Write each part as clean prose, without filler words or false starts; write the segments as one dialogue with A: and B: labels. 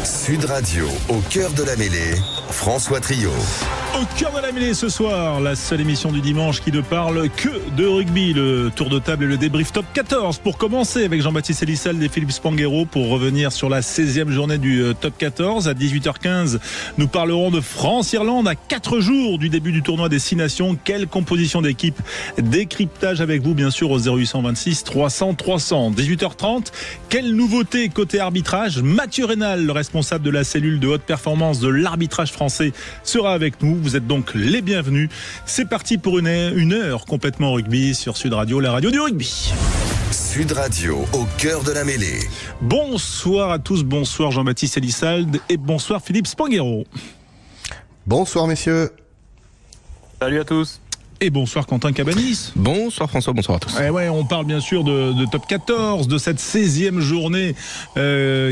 A: Sud Radio, au cœur de la mêlée, François Trio.
B: Au cœur de la mêlée ce soir, la seule émission du dimanche qui ne parle que de rugby. Le tour de table et le débrief top 14 pour commencer avec Jean-Baptiste Elissalde et Philippe Spanghero pour revenir sur la 16e journée du top 14. À 18h15, nous parlerons de France-Irlande à 4 jours du début du tournoi des 6 nations. Quelle composition d'équipe? Décryptage avec vous bien sûr au 0826 300 300. 18h30, quelle nouveauté côté arbitrage? Mathieu Rénal, le responsable de la cellule de haute performance de l'arbitrage français, sera avec nous. Vous êtes donc les bienvenus. C'est parti pour une heure complètement rugby sur Sud Radio, la radio du rugby.
A: Sud Radio, au cœur de la mêlée.
B: Bonsoir à tous, bonsoir Jean-Baptiste Elissalde et bonsoir Philippe Spanghero.
C: Bonsoir messieurs.
D: Salut à tous.
B: Et bonsoir Quentin Cabanis.
E: Bonsoir François, bonsoir à tous.
B: Et ouais, on parle bien sûr de top 14, de cette 16e journée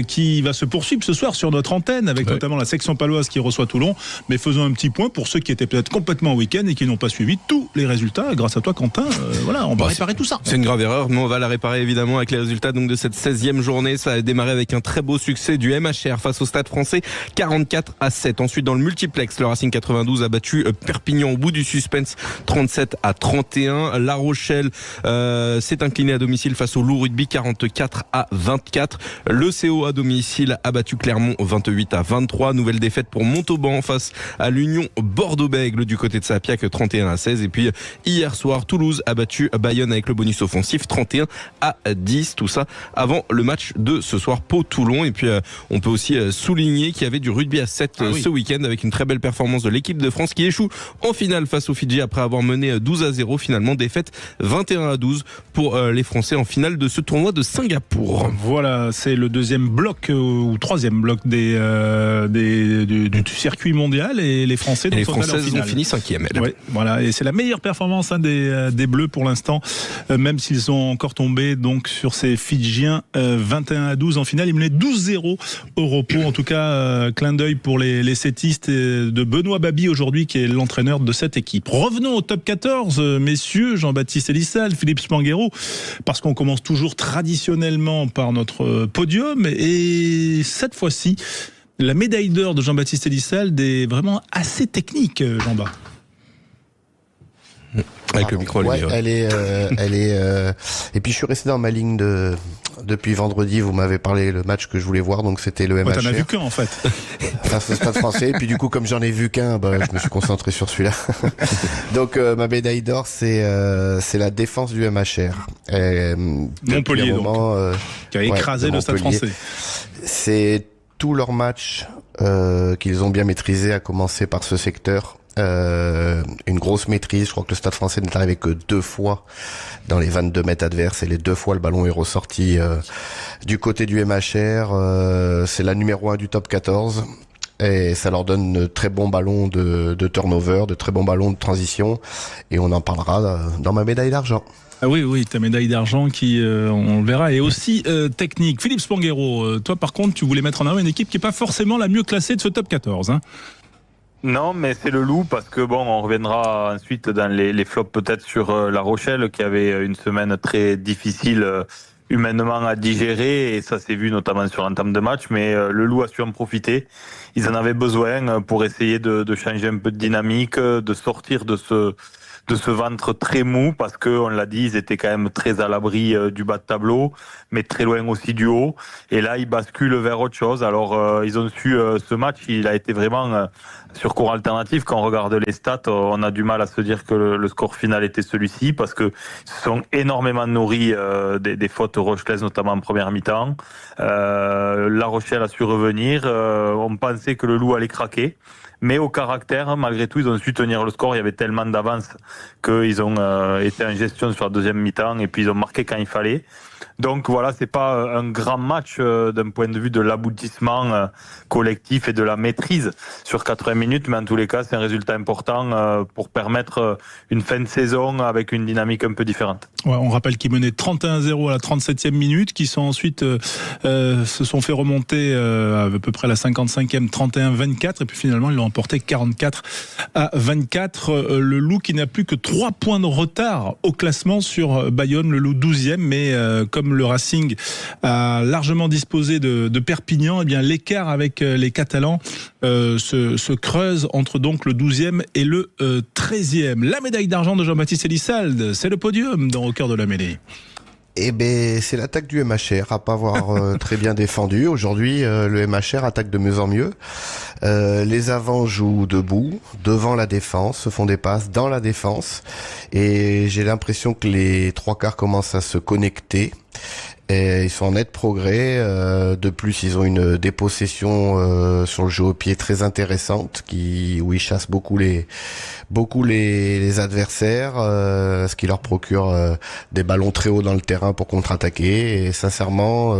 B: qui va se poursuivre ce soir sur notre antenne avec notamment la section paloise qui reçoit Toulon. Mais faisons un petit point pour ceux qui étaient peut-être complètement en week-end et qui n'ont pas suivi tous les résultats. Grâce à toi Quentin, voilà, on va réparer tout ça.
E: C'est une grave erreur, mais on va la réparer évidemment avec les résultats donc de cette 16e journée. Ça a démarré avec un très beau succès du MHR face au Stade Français, 44-7. Ensuite dans le multiplex, le Racing 92 a battu Perpignan au bout du suspense, 37-31. La Rochelle s'est incliné à domicile face au Loup Rugby, 44-24. Le CO à domicile a battu Clermont 28-23. Nouvelle défaite pour Montauban face à l'Union Bordeaux-Bègles du côté de Sapiac, 31-16. Et puis hier soir, Toulouse a battu Bayonne avec le bonus offensif, 31-10. Tout ça avant le match de ce soir, Pau-Toulon. Et puis on peut aussi souligner qu'il y avait du rugby à 7 ce week-end avec une très belle performance de l'équipe de France qui échoue en finale face aux Fidji après avoir mené 12-0, finalement défaite 21-12 pour les Français en finale de ce tournoi de Singapour.
B: Voilà, c'est le deuxième bloc ou troisième bloc du circuit mondial et les Français
E: et les Françaises ont fini 5e.
B: Ouais, voilà, et c'est la meilleure performance des Bleus pour l'instant, même s'ils sont encore tombés donc sur ces Fidjiens 21-12 en finale. Ils menaient 12-0 au repos. En tout cas, clin d'œil pour les settistes de Benoît Babi aujourd'hui qui est l'entraîneur de cette équipe. Revenons au top 14, messieurs, Jean-Baptiste Elissalde, Philippe Spanghero, parce qu'on commence toujours traditionnellement par notre podium, et cette fois-ci, la médaille d'or de Jean-Baptiste Elissalde est vraiment assez technique, Jean-Baptiste.
E: Avec le micro allumé.
C: Elle est. Et puis je suis resté dans ma ligne depuis vendredi. Vous m'avez parlé le match que je voulais voir, donc c'était le MHR.
B: T'en as vu qu'un en fait.
C: Enfin, c'est le Stade Français. Et puis du coup, comme j'en ai vu qu'un, je me suis concentré sur celui-là. Donc ma médaille d'or, c'est la défense du MHR.
B: Montpellier qui a écrasé le Stade Français.
C: C'est tous leurs matchs qu'ils ont bien maîtrisés, à commencer par ce secteur. Une grosse maîtrise. Je crois que le Stade Français n'est arrivé que 2 fois dans les 22 mètres adverses et les 2 fois le ballon est ressorti du côté du MHR. C'est la numéro 1 du top 14 et ça leur donne de très bons ballons de turnover, de très bons ballons de transition, et on en parlera dans ma médaille d'argent.
B: Ah oui, ta médaille d'argent qui, on le verra, est aussi technique. Philippe Spanghero, toi par contre, tu voulais mettre en avant une équipe qui n'est pas forcément la mieux classée de ce top 14, hein.
D: Non, mais c'est le Loup, parce que on reviendra ensuite dans les flops peut-être sur La Rochelle, qui avait une semaine très difficile humainement à digérer, et ça s'est vu notamment sur l'entame de match, mais le Loup a su en profiter. Ils en avaient besoin pour essayer de changer un peu de dynamique, de sortir de ce ventre très mou, parce que on l'a dit, ils étaient quand même très à l'abri du bas de tableau, mais très loin aussi du haut. Et là, ils basculent vers autre chose. Alors, ils ont su ce match, il a été vraiment sur cours alternatif. Quand on regarde les stats, on a du mal à se dire que le score final était celui-ci, parce que se sont énormément nourris des fautes rochelaises, notamment en première mi-temps. La Rochelle a su revenir. On pensait que le Loup allait craquer. Mais au caractère, malgré tout, ils ont su tenir le score. Il y avait tellement d'avance qu'ils ont été en gestion sur la deuxième mi-temps, et puis ils ont marqué quand il fallait. Donc voilà, c'est pas un grand match d'un point de vue de l'aboutissement collectif et de la maîtrise sur 80 minutes, mais en tous les cas, c'est un résultat important pour permettre une fin de saison avec une dynamique un peu différente.
B: Ouais, on rappelle qu'ils menaient 31-0 à la 37e minute, qui sont ensuite se sont fait remonter à peu près la 55e, 31-24, et puis finalement ils l'ont emporté 44-24. Le Loup qui n'a plus que 3 points de retard au classement sur Bayonne, le Loup 12e, mais comme comme le Racing a largement disposé de Perpignan, eh bien l'écart avec les Catalans se creuse entre donc le 12e et le 13e. La médaille d'argent de Jean-Baptiste Elissalde, c'est le podium dans Au cœur de la mêlée.
C: Eh ben, c'est l'attaque du MHR à pas avoir très bien défendu. Aujourd'hui, le MHR attaque de mieux en mieux. Les avants jouent debout, devant la défense, se font des passes dans la défense. Et j'ai l'impression que les trois quarts commencent à se connecter. Et ils sont en net progrès. De plus, ils ont une dépossession sur le jeu au pied très intéressante, où ils chassent beaucoup les adversaires, ce qui leur procure des ballons très hauts dans le terrain pour contre-attaquer. Et sincèrement,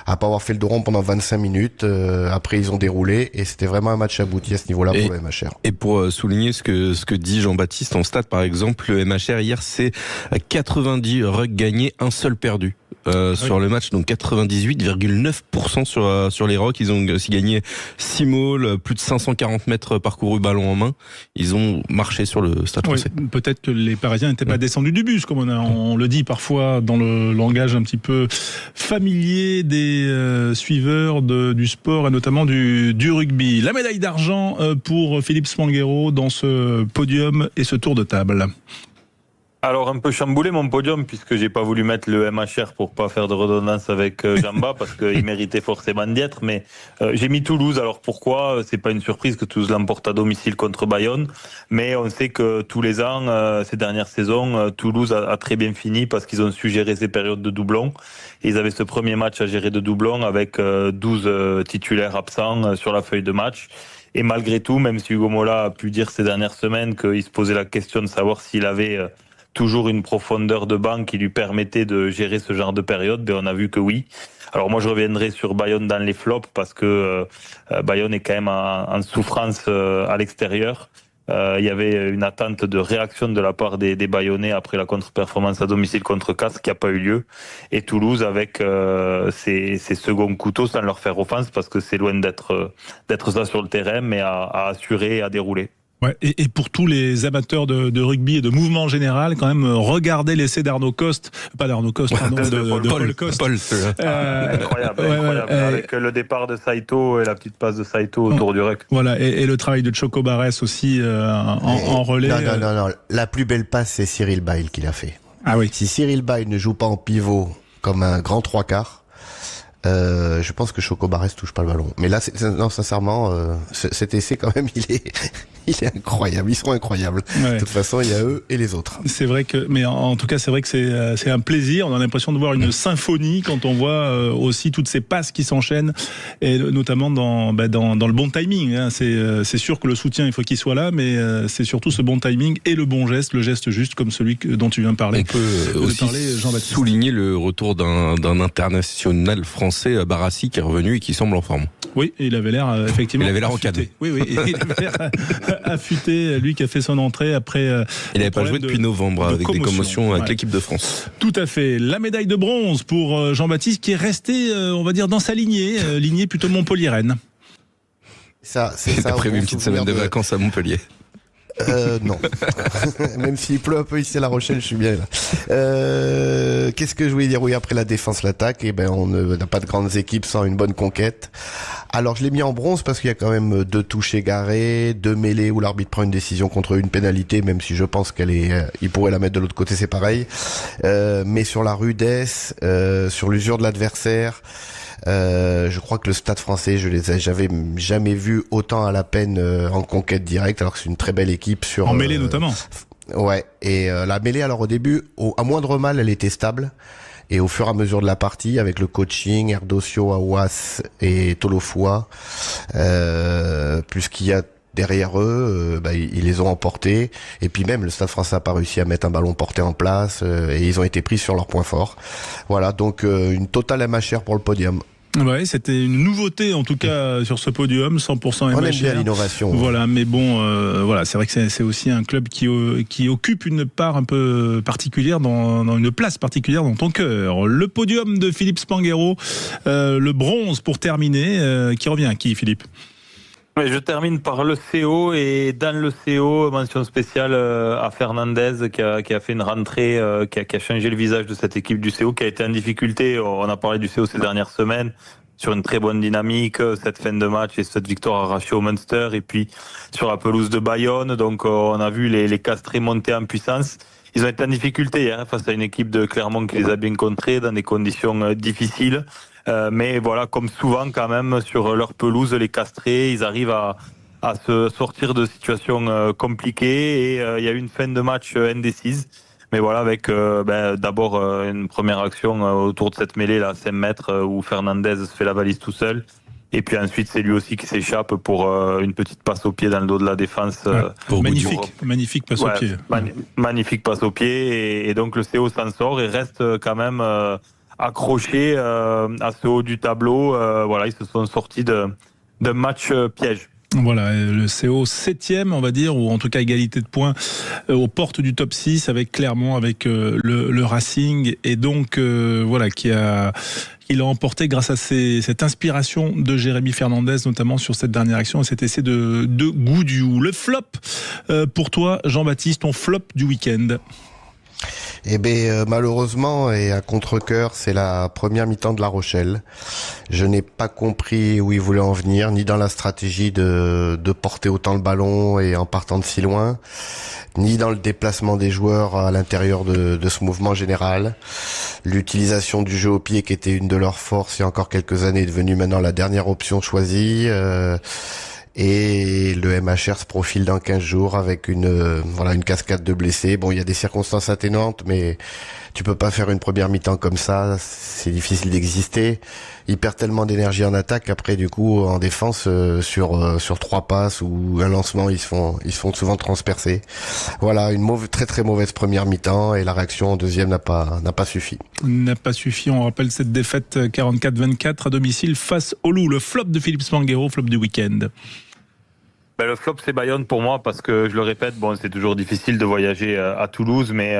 C: à pas avoir fait le dos rond pendant 25 minutes, après ils ont déroulé et c'était vraiment un match abouti à ce niveau-là pour le MHR.
E: Et pour souligner ce que dit Jean-Baptiste en stat, par exemple, le MHR hier, c'est 90 rugs gagnés, un seul perdu. Sur le match, donc 98,9% sur les Rocks. Ils ont aussi gagné 6 mauls, plus de 540 mètres parcourus ballon en main. Ils ont marché sur le Stade Français.
B: Peut-être que les Parisiens n'étaient pas descendus du bus, comme on le dit parfois dans le langage un petit peu familier des suiveurs du sport et notamment du rugby. La médaille d'argent pour Philippe Spanghero dans ce podium et ce tour de table.
D: Alors un peu chamboulé mon podium puisque j'ai pas voulu mettre le MHR pour pas faire de redondance avec Jamba parce qu'il méritait forcément d'y être, mais j'ai mis Toulouse. Alors pourquoi ? C'est pas une surprise que Toulouse l'emporte à domicile contre Bayonne, mais on sait que tous les ans, ces dernières saisons, Toulouse a très bien fini parce qu'ils ont su gérer ces périodes de doublons. Et ils avaient ce premier match à gérer de doublons avec 12 titulaires absents sur la feuille de match. Et malgré tout, même si Hugo Mola a pu dire ces dernières semaines qu'il se posait la question de savoir s'il avait toujours une profondeur de banc qui lui permettait de gérer ce genre de période, ben on a vu que oui. Alors moi je reviendrai sur Bayonne dans les flops parce que Bayonne est quand même en souffrance à l'extérieur. Il y avait une attente de réaction de la part des Bayonnais après la contre-performance à domicile contre Castres qui n'a pas eu lieu. Et Toulouse avec ses seconds couteaux sans leur faire offense parce que c'est loin d'être ça sur le terrain, mais à assurer et à dérouler.
B: Ouais, et pour tous les amateurs de rugby et de mouvement en général, quand même, regardez l'essai d'Arnaud Coste, pas d'Arnaud Coste, pardon, de Paul Coste.
D: Incroyable. Avec le départ de Saito et la petite passe de Saito autour du ruck.
B: Voilà, et le travail de Choco Barès aussi en relais.
C: Non. La plus belle passe, c'est Cyril Baille qui l'a fait.
B: Ah oui.
C: Si Cyril Baille ne joue pas en pivot comme un grand trois quarts, je pense que Choco Barès touche pas le ballon. Mais là, sincèrement, cet essai quand même, il est incroyable. Ils sont incroyables. Ouais. De toute façon, il y a eux et les autres.
B: C'est vrai mais en tout cas, c'est vrai que c'est un plaisir. On a l'impression de voir une symphonie quand on voit aussi toutes ces passes qui s'enchaînent et notamment dans le bon timing. Hein. C'est sûr que le soutien, il faut qu'il soit là, mais c'est surtout ce bon timing et le bon geste, le geste juste comme celui dont tu viens de parler.
E: On peut aussi souligner le retour d'un international français, Barassi, qui est revenu et qui semble en forme.
B: Oui, et il avait l'air effectivement.
E: Il avait l'air encadré.
B: Oui, il avait l'air affûté, lui qui a fait son entrée après.
E: Il n'avait pas joué depuis novembre avec des commotions avec l'équipe de France.
B: Tout à fait. La médaille de bronze pour Jean-Baptiste qui est resté, on va dire, dans sa lignée plutôt Montpellier-Rennes.
C: C'est
E: ça. Prévu une petite semaine de vacances à Montpellier.
C: Non. Même s'il pleut un peu ici à La Rochelle, je suis bien là. Qu'est-ce que je voulais dire ? Oui, après la défense, l'attaque, on n'a pas de grandes équipes sans une bonne conquête. Alors, je l'ai mis en bronze parce qu'il y a quand même 2 touches égarées, 2 mêlées où l'arbitre prend une décision contre une pénalité, même si je pense il pourrait la mettre de l'autre côté, c'est pareil. Mais sur la rudesse, sur l'usure de l'adversaire, je crois que le Stade Français, j'avais jamais vu autant à la peine en conquête directe, alors que c'est une très belle équipe en
B: mêlée notamment.
C: Ouais, et la mêlée, alors au début, à moindre mal, elle était stable. Et au fur et à mesure de la partie, avec le coaching, Erdosio, Aouas et Tolofua, plus qu'il y a derrière eux, ils les ont emportés. Et puis même, le Stade Français n'a pas réussi à mettre un ballon porté en place. Et ils ont été pris sur leur point fort. Voilà, donc une totale MHR pour le podium.
B: Ouais, c'était une nouveauté en tout cas sur ce podium, 100% MHR.
C: On aime bien l'innovation.
B: Voilà, mais bon, c'est vrai que c'est aussi un club qui occupe une part un peu particulière dans une place particulière dans ton cœur. Le podium de Philippe Spanghero, le bronze pour terminer, qui revient à qui, Philippe ?
D: Mais je termine par le CO, et dans le CO, mention spéciale à Fernandez qui a fait une rentrée, qui a changé le visage de cette équipe du CO, qui a été en difficulté. On a parlé du CO ces dernières semaines, sur une très bonne dynamique, cette fin de match et cette victoire arrachée au Munster, et puis sur la pelouse de Bayonne. Donc on a vu les Castrés monter en puissance. Ils ont été en difficulté hier face à une équipe de Clermont qui les a bien contrés dans des conditions difficiles. Mais voilà, comme souvent quand même sur leur pelouse, les Castrés, ils arrivent à se sortir de situations compliquées, et il y a eu une fin de match indécise. Mais voilà, avec d'abord une première action autour de cette mêlée là, à 5 mètres, où Fernandez se fait la valise tout seul. Et puis ensuite, c'est lui aussi qui s'échappe pour une petite passe au pied dans le dos de la défense.
B: Magnifique passe au pied.
D: Magnifique passe au pied. Et donc le CO s'en sort et reste quand même accroché à ce haut du tableau. Voilà, ils se sont sortis d'un match piège.
B: Voilà, le CO 7e, on va dire, ou en tout cas égalité de points aux portes du top 6 avec Clermont, avec le Racing, et donc voilà, il a emporté grâce à cette inspiration de Jérémy Fernandez, notamment sur cette dernière action et cet essai de Goudiou. Le flop pour toi, Jean-Baptiste, ton flop du week-end?
C: Eh bien, malheureusement, et à contre-cœur, c'est la première mi-temps de La Rochelle. Je n'ai pas compris où ils voulaient en venir, ni dans la stratégie de porter autant le ballon et en partant de si loin, ni dans le déplacement des joueurs à l'intérieur de ce mouvement général. L'utilisation du jeu au pied, qui était une de leurs forces il y a encore quelques années, est devenue maintenant la dernière option choisie. Et le MHR se profile dans 15 jours avec une cascade de blessés. Bon, il y a des circonstances atténuantes, mais tu peux pas faire une première mi-temps comme ça, c'est difficile d'exister. Ils perdent tellement d'énergie en attaque qu'après, du coup, en défense, sur 3 passes ou un lancement, ils se font souvent transpercer. Voilà, une très très mauvaise première mi-temps, et la réaction en deuxième n'a pas suffi.
B: N'a pas suffi. On rappelle cette défaite 44-24 à domicile face au Loup. Le flop de Philippe Spanghero, flop du week-end.
D: Le flop, c'est Bayonne pour moi, parce que je le répète, c'est toujours difficile de voyager à Toulouse, mais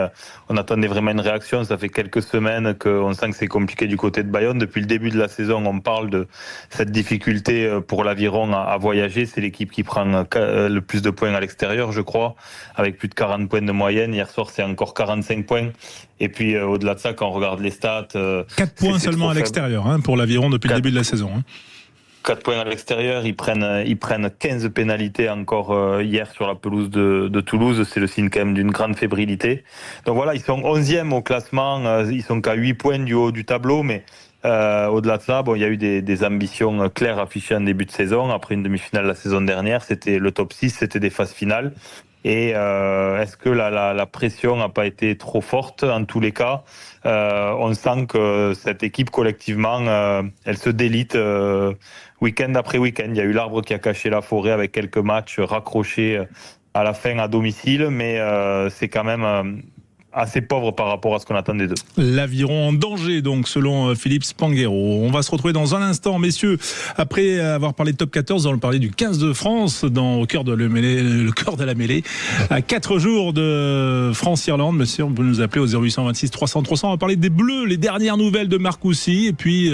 D: on attendait vraiment une réaction. Ça fait quelques semaines qu'on sent que c'est compliqué du côté de Bayonne. Depuis le début de la saison, on parle de cette difficulté pour l'Aviron à voyager. C'est l'équipe qui prend le plus de points à l'extérieur, je crois, avec plus de 40 points de moyenne. Hier soir, c'est encore 45 points. Et puis au-delà de ça, quand on regarde les stats...
B: 4 points seulement à l'extérieur pour l'Aviron depuis le début de la saison.
D: 4 points à l'extérieur, ils prennent 15 pénalités encore hier sur la pelouse de Toulouse. C'est le signe quand même d'une grande fébrilité. Donc voilà, ils sont 11e au classement, ils sont qu'à 8 points du haut du tableau, mais au-delà de ça, il y a eu des ambitions claires affichées en début de saison. Après une demi-finale la saison dernière, c'était le top 6, c'était des phases finales. Et est-ce que la pression n'a pas été trop forte? En tous les cas, on sent que cette équipe collectivement, elle se délite week-end après week-end. Il y a eu l'arbre qui a caché la forêt avec quelques matchs raccrochés à la fin à domicile, mais c'est quand même assez pauvre par rapport à ce qu'on attendait d'eux.
B: L'Aviron en danger, donc, selon Philippe Spanghero. On va se retrouver dans un instant, messieurs. Après avoir parlé de top 14, on va parler du 15 de France, au cœur de le cœur de la mêlée. À 4 jours de France-Irlande, monsieur, on peut nous appeler au 0826 300 300. On va parler des Bleus, les dernières nouvelles de Marcoussis, et puis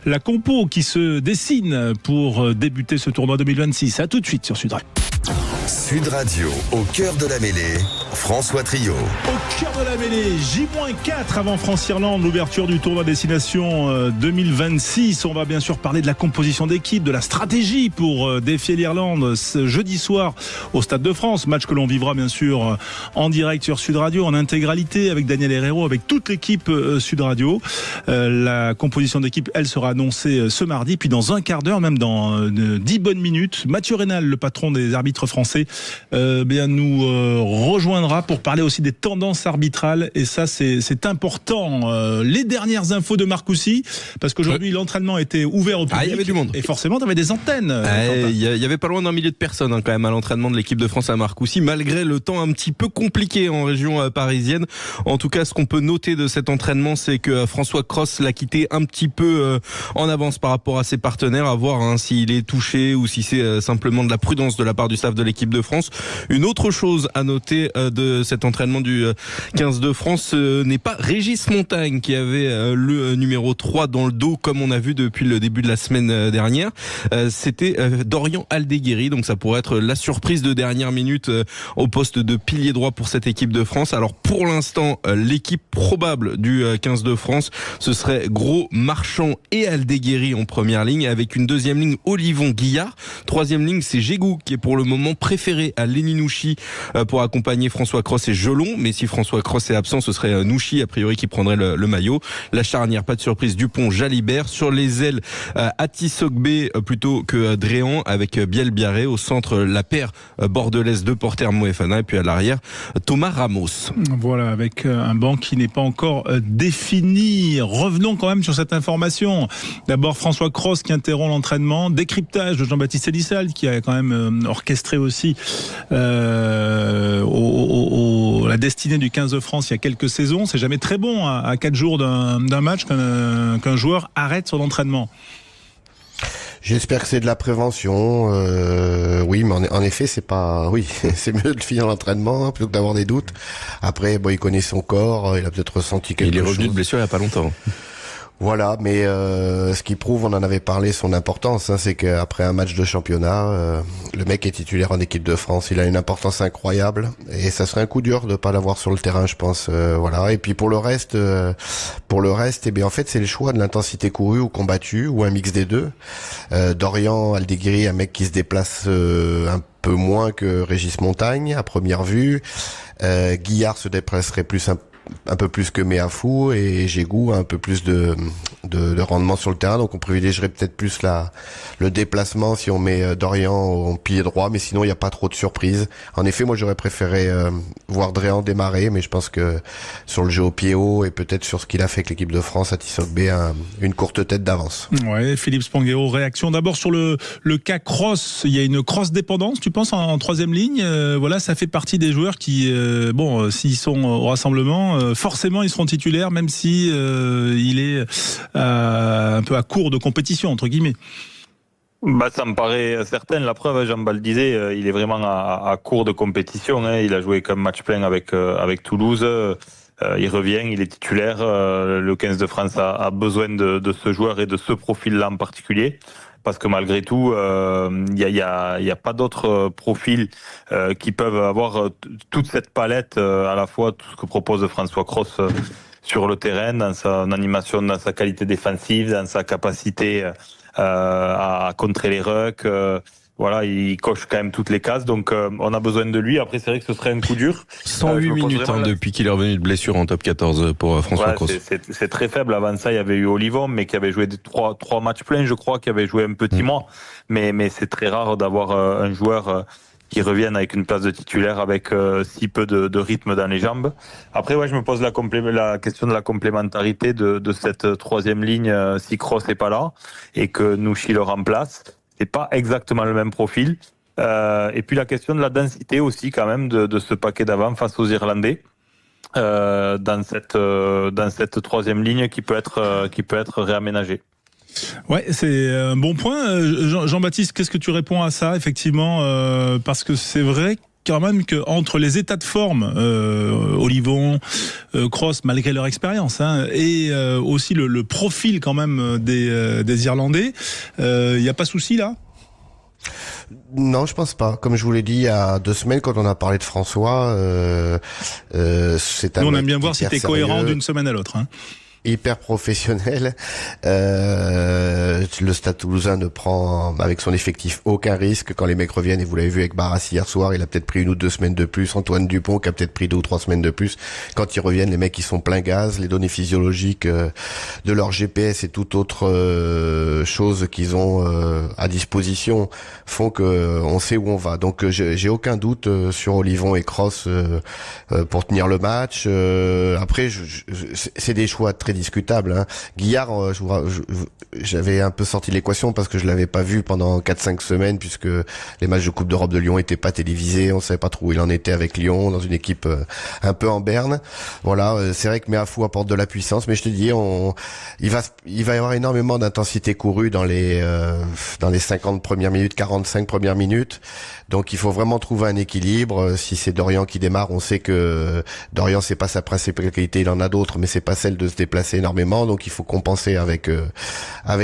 B: la compo qui se dessine pour débuter ce tournoi 2026. À tout de suite sur Sud Radio.
A: Sud Radio, au cœur de la mêlée, François Trio.
B: Au cœur de la mêlée, J-4 avant France-Irlande, l'ouverture du tournoi destination 2026. On va bien sûr parler de la composition d'équipe, de la stratégie pour défier l'Irlande ce jeudi soir au Stade de France. Match que l'on vivra bien sûr en direct sur Sud Radio, en intégralité avec Daniel Herrero, avec toute l'équipe Sud Radio. La composition d'équipe, elle sera annoncée ce mardi. Puis dans un quart d'heure, même dans 10 bonnes minutes, Mathieu Rénal, le patron des arbitres français, nous rejoindra pour parler aussi des tendances arbitrales, et ça c'est important. Les dernières infos de Marcoussis, parce qu'aujourd'hui l'entraînement était ouvert au public.
E: Il y avait du monde.
B: Et forcément, tu avais des antennes.
E: Il y avait pas loin d'un millier de personnes quand même à l'entraînement de l'équipe de France à Marcoussis, malgré le temps un petit peu compliqué en région parisienne. En tout cas, ce qu'on peut noter de cet entraînement, c'est que François Cros l'a quitté un petit peu en avance par rapport à ses partenaires, à voir s'il est touché ou si c'est simplement de la prudence de la part du staff de l'équipe de France. Une autre chose à noter de cet entraînement du 15 de France, ce n'est pas Régis Montagne qui avait le numéro 3 dans le dos, comme on a vu depuis le début de la semaine dernière. C'était Dorian Aldeguerri, donc ça pourrait être la surprise de dernière minute au poste de pilier droit pour cette équipe de France. Alors pour l'instant, l'équipe probable du 15 de France, ce serait Gros, Marchand et Aldeguerri en première ligne, avec une deuxième ligne Olivon, Guillard. Troisième ligne, c'est Jégou qui est pour le moment préféré à Lenny Nouchi pour accompagner François Cros et Jelon. Mais si François Cros est absent, ce serait Nouchi a priori qui prendrait le maillot. La charnière, pas de surprise, Dupont, Jalibert. Sur les ailes, Ati Sogbe plutôt que Dréan, avec Biel Biarré. Au centre, la paire bordelaise de Porter Moefana. Et puis à l'arrière, Thomas Ramos.
B: Voilà, avec un banc qui n'est pas encore défini. Revenons quand même sur cette information. D'abord François Cros qui interrompt l'entraînement. Décryptage de Jean-Baptiste Elissalde qui a quand même orchestré aussi la destinée du 15 de France il y a quelques saisons. C'est jamais très bon à 4 jours d'un match qu'un joueur arrête son entraînement.
C: J'espère que c'est de la prévention. Oui, mais en effet, c'est pas. Oui, c'est mieux de finir l'entraînement plutôt que d'avoir des doutes. Après, bon, il connaît son corps. Il a peut-être ressenti quelque chose.
E: Il est revenu de blessure il y a pas longtemps.
C: Voilà, mais ce qui prouve, on en avait parlé, son importance, c'est qu'après un match de championnat, le mec est titulaire en équipe de France. Il a une importance incroyable et ça serait un coup dur de pas l'avoir sur le terrain, je pense. Voilà. Et puis pour le reste, eh bien en fait, c'est le choix de l'intensité courue ou combattue ou un mix des deux. Dorian Aldeguerri, un mec qui se déplace un peu moins que Régis Montagne à première vue. Guillard se déplacerait un peu plus que Meafou, et Jégou un peu plus de rendement sur le terrain, donc on privilégierait peut-être plus le déplacement si on met Dorian en pilier droit, mais sinon il n'y a pas trop de surprises. En effet, moi j'aurais préféré voir Dréan démarrer, mais je pense que sur le jeu au pied haut et peut-être sur ce qu'il a fait avec l'équipe de France, Ati Sogbe a une courte tête d'avance.
B: Ouais, Philippe Spanghero, réaction d'abord sur le cas Cross. Il y a une cross dépendance, tu penses, en troisième ligne. Voilà, ça fait partie des joueurs qui, s'ils sont au rassemblement, forcément ils seront titulaires, même si il est un peu à court de compétition entre guillemets.
D: Ça me paraît certain. La preuve, Jean-Bal le disait, il est vraiment à court de compétition. Il a joué comme match plein avec Toulouse. Il revient, il est titulaire. Le 15 de France a besoin de ce joueur et de ce profil-là en particulier. Parce que malgré tout, il y a pas d'autres profils qui peuvent avoir toute cette palette, à la fois tout ce que propose François Cros sur le terrain, dans son animation, dans sa qualité défensive, dans sa capacité à contrer les rucks. Voilà, il coche quand même toutes les cases, donc on a besoin de lui. Après, c'est vrai que ce serait un coup dur.
E: 108 minutes depuis qu'il est revenu de blessure en top 14 pour François Cros.
D: C'est très faible. Avant ça, il y avait eu Olivon, mais qui avait joué trois matchs pleins, je crois, qui avait joué un petit mois. Mais c'est très rare d'avoir un joueur qui revienne avec une place de titulaire avec si peu de rythme dans les jambes. Après, je me pose la question de la complémentarité de cette troisième ligne si Cros n'est pas là et que Nouchi le remplace. C'est pas exactement le même profil. Et puis la question de la densité aussi quand même de ce paquet d'avant face aux Irlandais dans cette troisième ligne qui peut être réaménagée.
B: Ouais, c'est un bon point. Jean-Baptiste, qu'est-ce que tu réponds à ça effectivement parce que c'est vrai quand même qu'entre les états de forme, Olivon, Cross, malgré leur expérience, et aussi le profil quand même des Irlandais, il n'y a pas souci là ?
C: Non, je pense pas. Comme je vous l'ai dit il y a 2 semaines quand on a parlé de François, c'est un.
B: Nous, on aime bien voir si t'es cohérent d'une semaine à l'autre.
C: Hyper professionnel. Le Stade Toulousain ne prend avec son effectif aucun risque quand les mecs reviennent, et vous l'avez vu avec Barassi hier soir, il a peut-être pris 1 ou 2 semaines de plus. Antoine Dupont qui a peut-être pris 2 ou 3 semaines de plus. Quand ils reviennent, les mecs ils sont plein gaz. Les données physiologiques de leur GPS et toute autre chose qu'ils ont à disposition font que on sait où on va. Donc j'ai aucun doute sur Olivon et Cross pour tenir le match. Après c'est des choix très discutable. Hein. Guillard, j'avais un peu sorti l'équation parce que je l'avais pas vu pendant 4-5 semaines puisque les matchs de Coupe d'Europe de Lyon étaient pas télévisés, on savait pas trop où il en était avec Lyon, dans une équipe un peu en berne. Voilà, c'est vrai que Meafou apporte de la puissance, mais je te dis, il va y avoir énormément d'intensité courue dans les 50 premières minutes, 45 premières minutes. Donc il faut vraiment trouver un équilibre. Si c'est Dorian qui démarre, on sait que Dorian c'est pas sa principale qualité, il en a d'autres, mais c'est pas celle de se déplacer énormément. Donc il faut compenser avec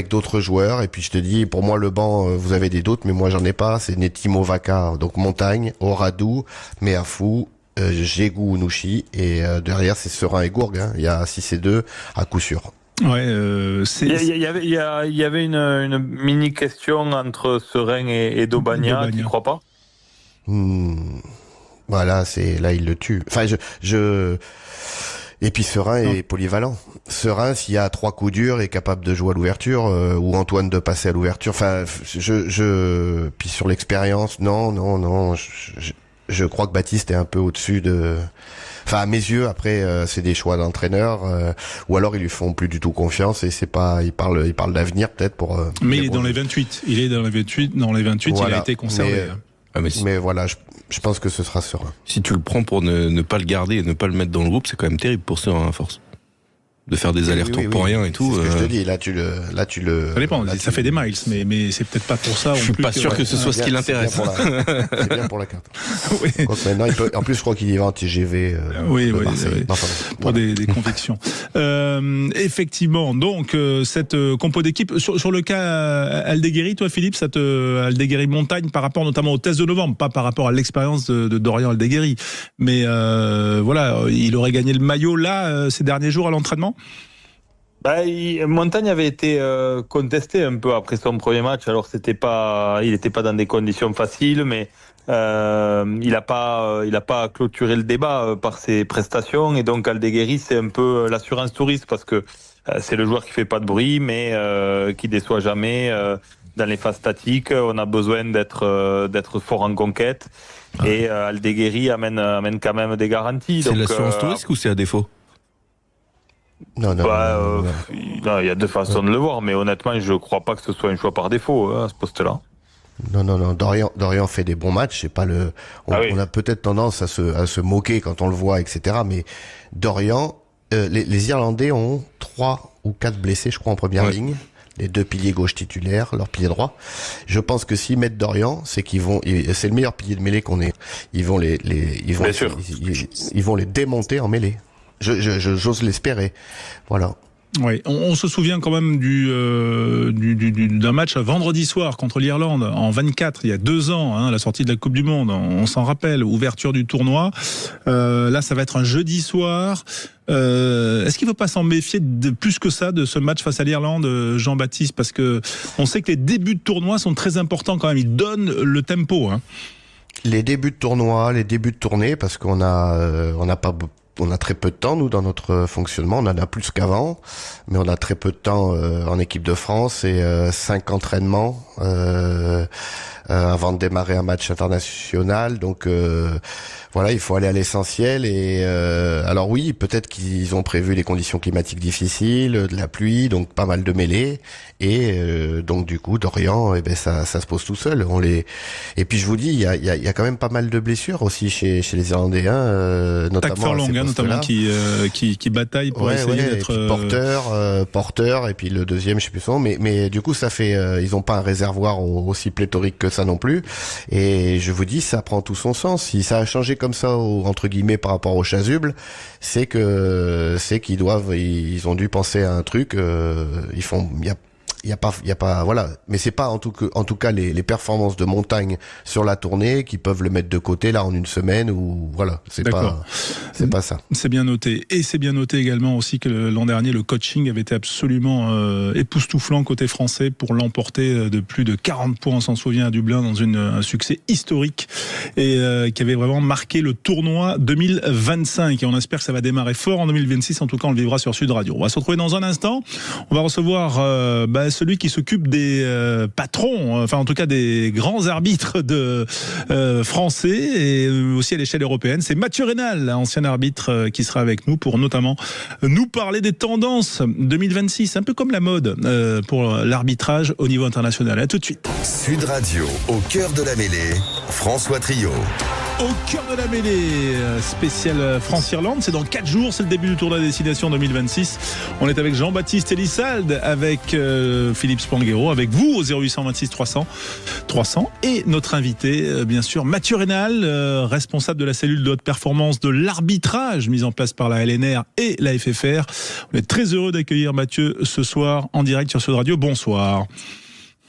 C: d'autres joueurs. Et puis je te dis, pour moi le banc, vous avez des doutes, mais moi j'en ai pas. C'est Netimo Vaca, donc Montagne, Oradou, Meafou, Jégou, Nouchi, et derrière c'est Serein et Gourgue. Hein. Il y a 6 et 2 à coup sûr.
D: Ouais, il y avait une mini question entre Serein et Dobagna, tu crois pas?
C: Voilà, là il le tue. Enfin, et puis Serein est polyvalent. Serein, s'il y a 3 coups durs, est capable de jouer à l'ouverture, ou Antoine de passer à l'ouverture. Enfin, puis sur l'expérience, non. Je crois que Baptiste est un peu au-dessus de. Enfin, à mes yeux, après, c'est des choix d'entraîneur, ou alors ils lui font plus du tout confiance et c'est pas, il parle d'avenir peut-être pour.
B: Mais il est dans les 28. Il est dans les 28. Voilà. Il a été conservé.
C: Mais voilà, je pense que ce sera Serein.
E: Si tu le prends pour ne pas le garder et ne pas le mettre dans le groupe, c'est quand même terrible pour Serein à force. De faire des allers-retours pour rien et tout.
C: C'est ce que je te dis, là tu le.
B: Ça dépend, ça fait des miles, mais c'est peut-être pas pour ça.
E: Je suis pas sûr que ce soit ce qui l'intéresse.
C: C'est bien pour la carte.
B: Oui.
C: Maintenant, en plus, je crois qu'il y va en TGV.
B: Oui. Pour des convictions. Effectivement, donc, cette compo d'équipe, sur le cas Aldeguerri, toi, Philippe, Aldeguerri Montagne, par rapport notamment au test de novembre, pas par rapport à l'expérience de Dorian Aldeguerri, mais voilà, il aurait gagné le maillot là, ces derniers jours à l'entraînement.
D: Montagne avait été contesté un peu après son premier match. Alors il n'était pas dans des conditions faciles, mais il n'a pas clôturé le débat par ses prestations. Et donc Aldeguerri, c'est un peu l'assurance touriste parce que c'est le joueur qui fait pas de bruit, mais qui déçoit jamais dans les phases statiques. On a besoin d'être fort en conquête. Et Aldeguerri amène quand même des garanties.
E: C'est l'assurance touriste ou c'est à défaut?
C: Non,
D: il y a deux façons de le voir, mais honnêtement, je crois pas que ce soit un choix par défaut à ce poste-là.
C: Non. Dorian fait des bons matchs. C'est pas le. On a peut-être tendance à se moquer quand on le voit, etc. Mais Dorian, les Irlandais ont 3 ou 4 blessés, je crois, en première ligne. Les 2 piliers gauche titulaires, leur pilier droit. Je pense que s'ils mettent Dorian, c'est le meilleur pilier de mêlée qu'on ait. Ils vont les démonter en mêlée. J'ose l'espérer. Voilà.
B: Oui, on se souvient quand même d'un match vendredi soir contre l'Irlande en 24, il y a 2 ans, la sortie de la Coupe du Monde. On s'en rappelle, ouverture du tournoi. Là, ça va être un jeudi soir. Est-ce qu'il ne faut pas s'en méfier plus que ça de ce match face à l'Irlande, Jean-Baptiste, parce que on sait que les débuts de tournoi sont très importants quand même. Ils donnent le tempo.
C: Les débuts de tournoi, les débuts de tournée, parce qu'on a très peu de temps, nous, dans notre fonctionnement. On en a plus qu'avant, mais on a très peu de temps en équipe de France et 5 entraînements avant de démarrer un match international. Donc voilà, il faut aller à l'essentiel. Et alors oui, peut-être qu'ils ont prévu les conditions climatiques difficiles, de la pluie, donc pas mal de mêlées. Et donc du coup, Dorian, ça se pose tout seul. Et puis je vous dis, il y a quand même pas mal de blessures aussi chez les Irlandais, notamment
B: notamment qui bataille pour essayer d'être
C: porteur, et puis le deuxième, je sais plus son nom, mais du coup ça fait ils ont pas un réservoir aussi pléthorique que ça non plus. Et je vous dis, ça prend tout son sens. Si ça a changé comme ça entre guillemets par rapport aux chasubles, c'est qu'ils ont dû penser à un truc. Il y a pas voilà, mais c'est pas en tout cas les performances de Montagne sur la tournée qui peuvent le mettre de côté là en une semaine, ou voilà, c'est pas ça.
B: C'est bien noté, et c'est bien noté également aussi que l'an dernier le coaching avait été absolument époustouflant côté français pour l'emporter de plus de 40 points, on s'en souvient, à Dublin, dans un succès historique et qui avait vraiment marqué le tournoi 2025, et on espère que ça va démarrer fort en 2026. En tout cas, on le vivra sur Sud Radio. On va se retrouver dans un instant. On va recevoir celui qui s'occupe des patrons, enfin en tout cas des grands arbitres de français et aussi à l'échelle européenne. C'est Mathieu Raynal, ancien arbitre, qui sera avec nous pour notamment nous parler des tendances 2026, un peu comme la mode pour l'arbitrage au niveau international. À tout de suite.
A: Sud Radio, au cœur de la mêlée, François Trio.
B: Au cœur de la mêlée spéciale France-Irlande, c'est dans 4 jours, c'est le début du tournoi destination 2026. On est avec Jean-Baptiste Elissalde, avec Philippe Spanghero, avec vous au 0826 300 et notre invité, bien sûr, Mathieu Raynal, responsable de la cellule de haute performance de l'arbitrage mise en place par la LNR et la FFR. On est très heureux d'accueillir Mathieu ce soir en direct sur Sud Radio. Bonsoir.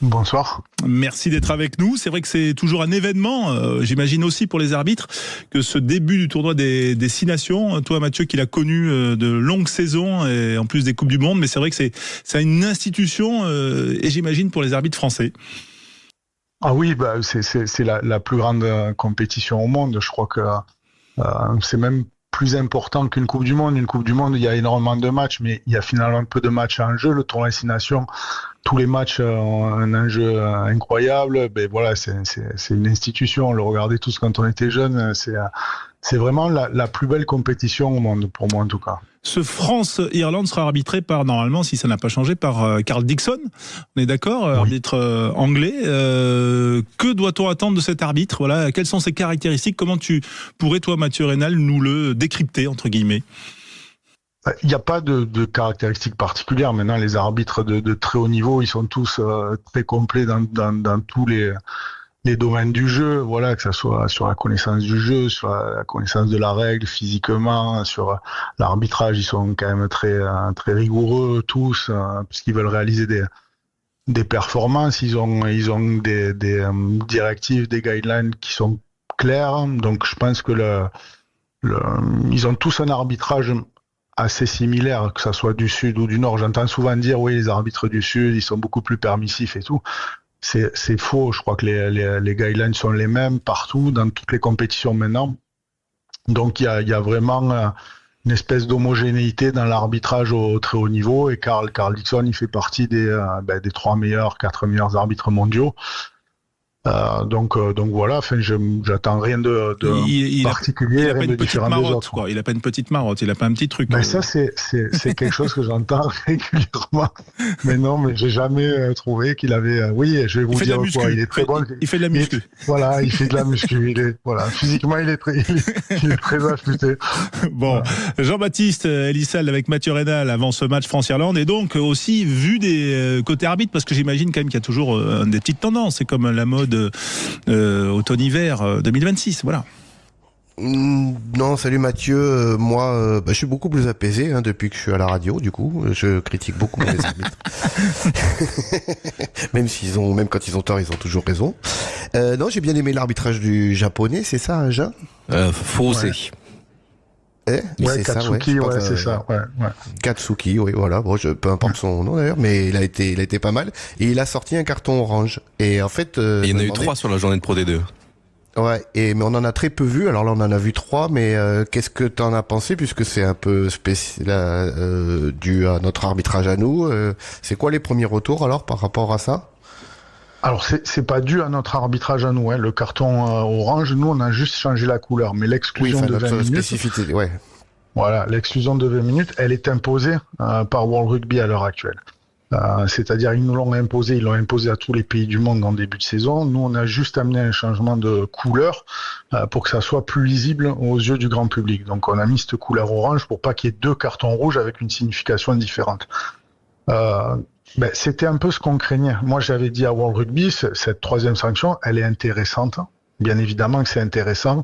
F: Bonsoir.
B: Merci d'être avec nous. C'est vrai que c'est toujours un événement, j'imagine aussi pour les arbitres, que ce début du tournoi des 6 nations. Toi, Mathieu, qui l'as connu de longues saisons et en plus des Coupes du Monde, mais c'est vrai que c'est une institution et j'imagine pour les arbitres français.
F: Ah oui, c'est la plus grande compétition au monde. Je crois que c'est même plus important qu'une Coupe du Monde. Une Coupe du Monde, il y a énormément de matchs, mais il y a finalement un peu de matchs en jeu. Le tournoi des 6 nations, tous les matchs ont un enjeu incroyable. Ben voilà, c'est une institution. On le regardait tous quand on était jeunes. C'est vraiment la plus belle compétition au monde, pour moi en tout cas.
B: Ce France-Irlande sera arbitré par, normalement, si ça n'a pas changé, par Carl Dixon. On est d'accord, oui. Arbitre anglais. Que doit-on attendre de cet arbitre ? Voilà, quelles sont ses caractéristiques ? Comment tu pourrais, toi, Mathieu Raynal, nous le décrypter, entre guillemets ?
F: Il n'y a pas de caractéristiques particulières. Maintenant, les arbitres de très haut niveau, ils sont tous très complets dans tous les domaines du jeu, voilà, que ça soit sur la connaissance du jeu, sur la connaissance de la règle, physiquement, sur l'arbitrage, ils sont quand même très rigoureux tous, puisqu'ils veulent réaliser des performances. Ils ont des directives, des guidelines qui sont claires. Donc, je pense que ils ont tous un arbitrage assez similaire, que ça soit du Sud ou du Nord. J'entends souvent dire, oui, les arbitres du Sud, ils sont beaucoup plus permissifs et tout. C'est faux. Je crois que les guidelines sont les mêmes partout, dans toutes les compétitions maintenant. Donc, il y a vraiment une espèce d'homogénéité dans l'arbitrage au très haut niveau. Et Carl Dixon, il fait partie des 4 meilleurs arbitres mondiaux. Donc voilà, enfin, j'attends rien de particulier, rien de différent des autres.
B: Quoi. Il n'a pas une petite marotte, il n'a pas un petit truc.
F: Mais ça, c'est quelque chose que j'entends régulièrement. Mais non, mais j'ai jamais trouvé qu'il avait. Oui, je vais vous dire quoi. Il est très bon.
B: Il fait de la muscu.
F: Voilà, il fait de la muscu. Physiquement, il est très affûté.
B: Bon, Jean-Baptiste Elissalde avec Mathieu Raynal avant ce match France-Irlande, et donc aussi vu des côtés arbitres, parce que j'imagine quand même qu'il y a toujours des petites tendances. C'est comme la mode automne-hiver 2026, voilà.
C: Non, salut Mathieu. Moi, je suis beaucoup plus apaisé depuis que je suis à la radio. Du coup, je critique beaucoup les arbitres. même quand ils ont tort, ils ont toujours raison. Non, j'ai bien aimé l'arbitrage du japonais, c'est ça, Jean
E: Faussé.
C: Ouais.
F: Ouais, Katsuki, ouais, c'est ça. Ouais.
C: Katsuki, oui, voilà. Bon, peu importe son nom d'ailleurs, mais il a été pas mal. Et il a sorti un carton orange. Et en fait,
E: il y en a eu 3 sur la journée de Pro D2.
C: Ouais, mais on en a très peu vu. Alors là, on en a vu 3, mais qu'est-ce que t'en as pensé, puisque c'est un peu spécial, dû à notre arbitrage à nous. C'est quoi les premiers retours alors par rapport à ça ?
F: Alors c'est pas dû à notre arbitrage à nous, hein. Le carton orange, nous on a juste changé la couleur, mais l'exclusion de 20 minutes.
C: Spécificité, ouais.
F: Voilà, l'exclusion de 20 minutes, elle est imposée par World Rugby à l'heure actuelle. C'est-à-dire ils l'ont imposé à tous les pays du monde en début de saison. Nous on a juste amené un changement de couleur pour que ça soit plus lisible aux yeux du grand public. Donc on a mis cette couleur orange pour pas qu'il y ait 2 cartons rouges avec une signification différente. C'était un peu ce qu'on craignait. Moi, j'avais dit à World Rugby, cette 3e sanction, elle est intéressante. Bien évidemment que c'est intéressant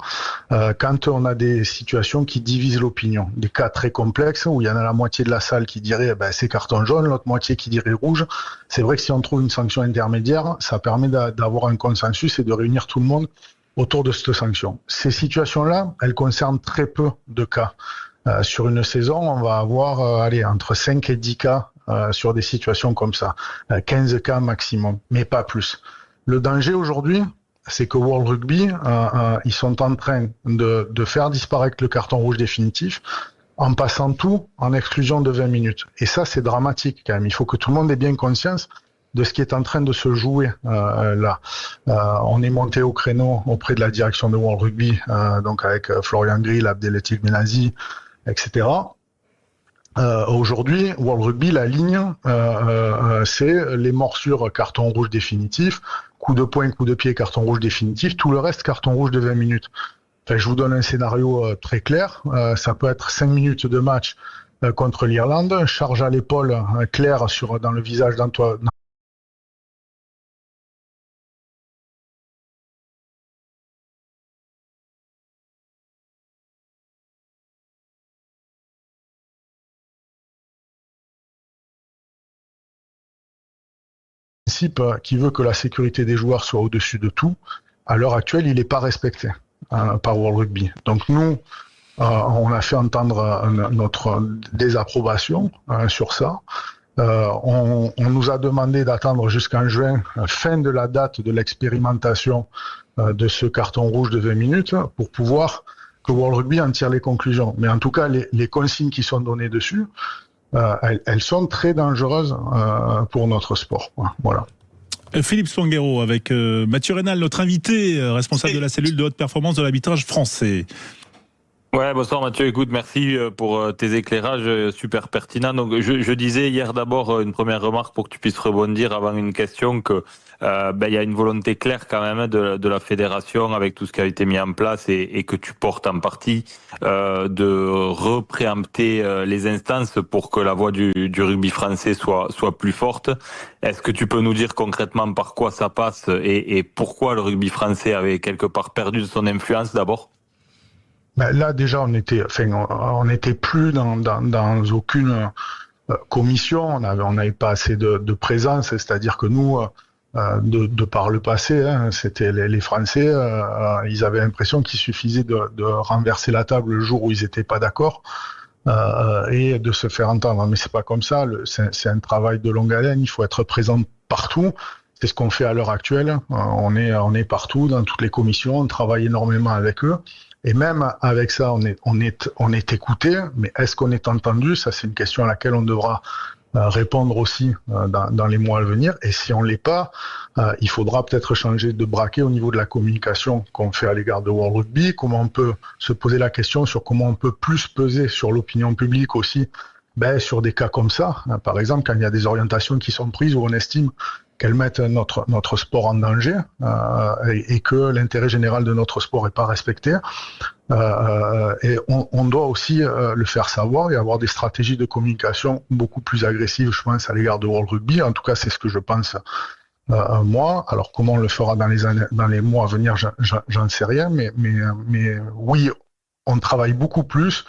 F: quand on a des situations qui divisent l'opinion. Des cas très complexes où il y en a la moitié de la salle qui dirait c'est carton jaune, l'autre moitié qui dirait rouge. C'est vrai que si on trouve une sanction intermédiaire, ça permet d'avoir un consensus et de réunir tout le monde autour de cette sanction. Ces situations-là, elles concernent très peu de cas. Sur une saison, on va avoir entre 5 et 10 cas sur des situations comme ça, 15 cas maximum, mais pas plus. Le danger aujourd'hui, c'est que World Rugby, ils sont en train de faire disparaître le carton rouge définitif en passant tout en exclusion de 20 minutes. Et ça, c'est dramatique quand même. Il faut que tout le monde ait bien conscience de ce qui est en train de se jouer là. On est monté au créneau auprès de la direction de World Rugby, donc avec Florian Grill, Abdelatif Benazi, etc. Aujourd'hui, World Rugby, la ligne, c'est les morsures carton rouge définitif, coup de poing, coup de pied, carton rouge définitif, tout le reste carton rouge de 20 minutes. Enfin, je vous donne un scénario très clair, ça peut être 5 minutes de match contre l'Irlande, charge à l'épaule claire dans le visage d'Antoine. Qui veut que la sécurité des joueurs soit au-dessus de tout, à l'heure actuelle, il n'est pas respecté par World Rugby. Donc nous, on a fait entendre notre désapprobation sur ça. On nous a demandé d'attendre jusqu'en juin, fin de la date de l'expérimentation de ce carton rouge de 20 minutes, pour pouvoir que World Rugby en tire les conclusions. Mais en tout cas, les consignes qui sont données dessus, elles sont très dangereuses pour notre sport. Voilà.
B: Philippe Spanghero avec Mathieu Raynal, notre invité, responsable de la cellule de haute performance de l'arbitrage français.
D: Ouais, bonsoir Mathieu, écoute, merci pour tes éclairages super pertinents. Donc, je disais hier d'abord une première remarque pour que tu puisses rebondir avant une question que y a une volonté claire quand même de la fédération avec tout ce qui a été mis en place et que tu portes en partie de repréempter les instances pour que la voix du rugby français soit plus forte. Est-ce que tu peux nous dire concrètement par quoi ça passe et pourquoi le rugby français avait quelque part perdu de son influence d'abord?
F: Là déjà on n'était plus dans aucune commission, on n'avait pas assez de présence, c'est-à-dire que nous de par le passé, c'était les Français, ils avaient l'impression qu'il suffisait de renverser la table le jour où ils n'étaient pas d'accord et de se faire entendre. Mais c'est pas comme ça, c'est un travail de longue haleine, il faut être présent partout. C'est ce qu'on fait à l'heure actuelle. On est partout dans toutes les commissions, on travaille énormément avec eux. Et même avec ça, on est écouté, mais est-ce qu'on est entendu? Ça, c'est une question à laquelle on devra répondre aussi dans les mois à venir. Et si on l'est pas, il faudra peut-être changer de braquet au niveau de la communication qu'on fait à l'égard de World Rugby. Comment on peut se poser la question sur comment on peut plus peser sur l'opinion publique aussi, sur des cas comme ça. Par exemple, quand il y a des orientations qui sont prises où on estime qu'elles mettent notre sport en danger et que l'intérêt général de notre sport n'est pas respecté. Et on doit aussi le faire savoir et avoir des stratégies de communication beaucoup plus agressives, je pense, à l'égard de World Rugby. En tout cas, c'est ce que je pense moi. Alors, comment on le fera dans les mois à venir, j'en sais rien. Mais oui, on travaille beaucoup plus.